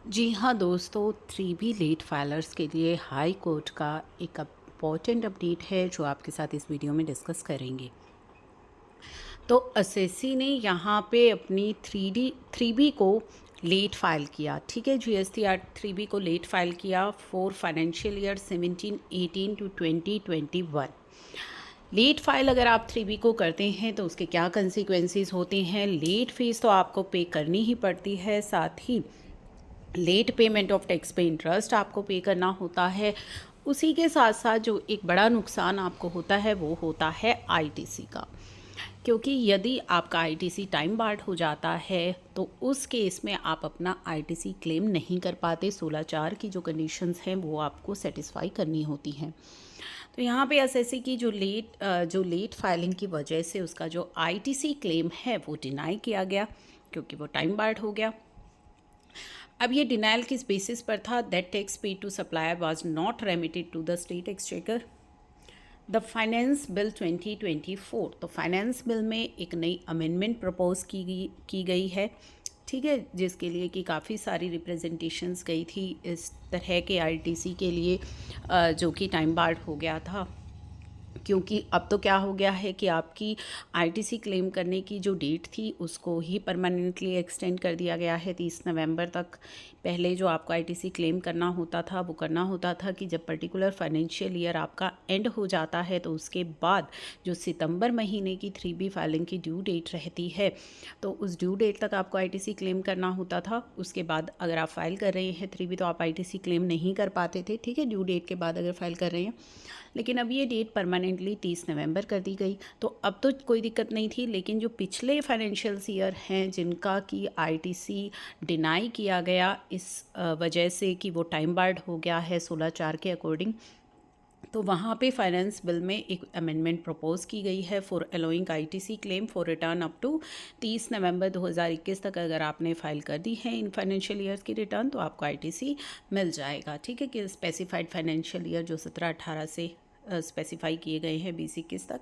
जी हाँ दोस्तों, 3B late filers के लिए हाई कोर्ट का एक इम्पॉर्टेंट अपडेट है जो आपके साथ इस वीडियो में डिस्कस करेंगे। तो एसएससी ने यहाँ पे अपनी 3B को लेट फाइल किया। ठीक है, जीएसटी एक्ट 3B को लेट फाइल किया for financial year 17-18 to 2021। Late file अगर आप 3B को करते हैं तो उसके क्या कंसिक्वेंसेस होते हैं। लेट फीस तो आपको पे करनी ही पड़ती है, साथ ही लेट पेमेंट ऑफ टैक्स पे इंटरेस्ट आपको पे करना होता है। उसी के साथ साथ जो एक बड़ा नुकसान आपको होता है वो होता है आईटीसी का, क्योंकि यदि आपका आईटीसी टाइम बार्ड हो जाता है तो उस केस में आप अपना आईटीसी क्लेम नहीं कर पाते। 16(4) की जो कंडीशंस हैं वो आपको सेटिस्फाई करनी होती हैं। तो यहाँ पे एसएससी की जो लेट फाइलिंग की वजह से उसका जो आईटीसी क्लेम है वो डिनाई किया गया, क्योंकि वो टाइम बार्ड हो गया। अब ये डिनाइल किस बेसिस पर था? That tax paid to supplier was not remitted to the state exchequer. The finance bill 2024, तो फाइनेंस बिल में एक नई अमेंडमेंट प्रपोज की गई है। ठीक है, जिसके लिए कि काफ़ी सारी रिप्रेजेंटेशंस गई थी इस तरह के आईटीसी के लिए जो कि टाइम बार्ड हो गया था। क्योंकि अब तो क्या हो गया है कि आपकी आईटीसी क्लेम करने की जो डेट थी उसको ही परमानेंटली एक्सटेंड कर दिया गया है 30 नवंबर तक। पहले जो आपको आईटीसी क्लेम करना होता था वो करना होता था कि जब पर्टिकुलर फाइनेंशियल ईयर आपका एंड हो जाता है तो उसके बाद जो सितंबर महीने की 3B फाइलिंग की ड्यू डेट रहती है तो उस ड्यू डेट तक आपको आईटीसी क्लेम करना होता था। उसके बाद अगर आप फाइल कर रहे हैं 3B तो आप आईटीसी क्लेम नहीं कर पाते थे। ठीक है, ड्यू डेट के बाद अगर फाइल कर रहे हैं, लेकिन अब ये डेट परमानेंटली 30 नवंबर कर दी गई। तो अब तो कोई दिक्कत नहीं थी, लेकिन जो पिछले फाइनेंशियल ईयर हैं जिनका कि आईटीसी डिनाई किया गया इस वजह से कि वो टाइम बार्ड हो गया है 16(4) के अकॉर्डिंग, तो वहाँ पे फाइनेंस बिल में एक अमेंडमेंट प्रपोज की गई है for allowing ITC claim for return up to 30 November 2021 तक। अगर आपने फाइल कर दी है इन फाइनेंशियल ईयर्स की रिटर्न तो आपको आईटीसी मिल जाएगा। ठीक है, कि स्पेसिफाइड फाइनेंशियल ईयर जो 17-18 से स्पेसिफाई किए गए हैं 2021 तक।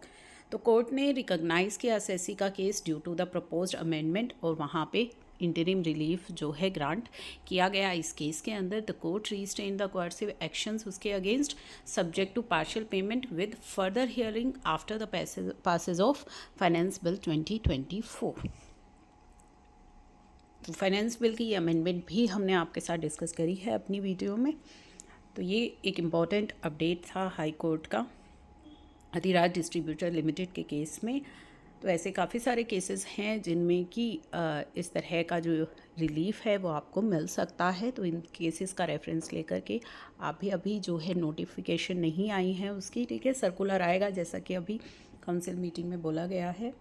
तो कोर्ट ने रिकॉग्नाइज किया एसएससी का case due to the proposed amendment और वहाँ पे इंटरिम रिलीफ जो है ग्रांट किया गया। इस केस के अंदर the court restrain the coercive actions उसके against subject to partial payment with further hearing after the passage of finance bill 2024। तो फाइनेंस बिल की ये अमेंडमेंट भी हमने आपके साथ डिस्कस करी है अपनी वीडियो में। तो ये एक इम्पॉर्टेंट अपडेट था हाई कोर्ट का अधिराज डिस्ट्रीब्यूटर लिमिटेड के केस में। तो ऐसे काफ़ी सारे केसेस हैं जिनमें कि इस तरह का जो रिलीफ है वो आपको मिल सकता है। तो इन केसेस का रेफरेंस लेकर के आप भी अभी जो है नोटिफिकेशन नहीं आई है उसकी, ठीक है, सर्कुलर आएगा जैसा कि अभी काउंसिल मीटिंग में बोला गया है।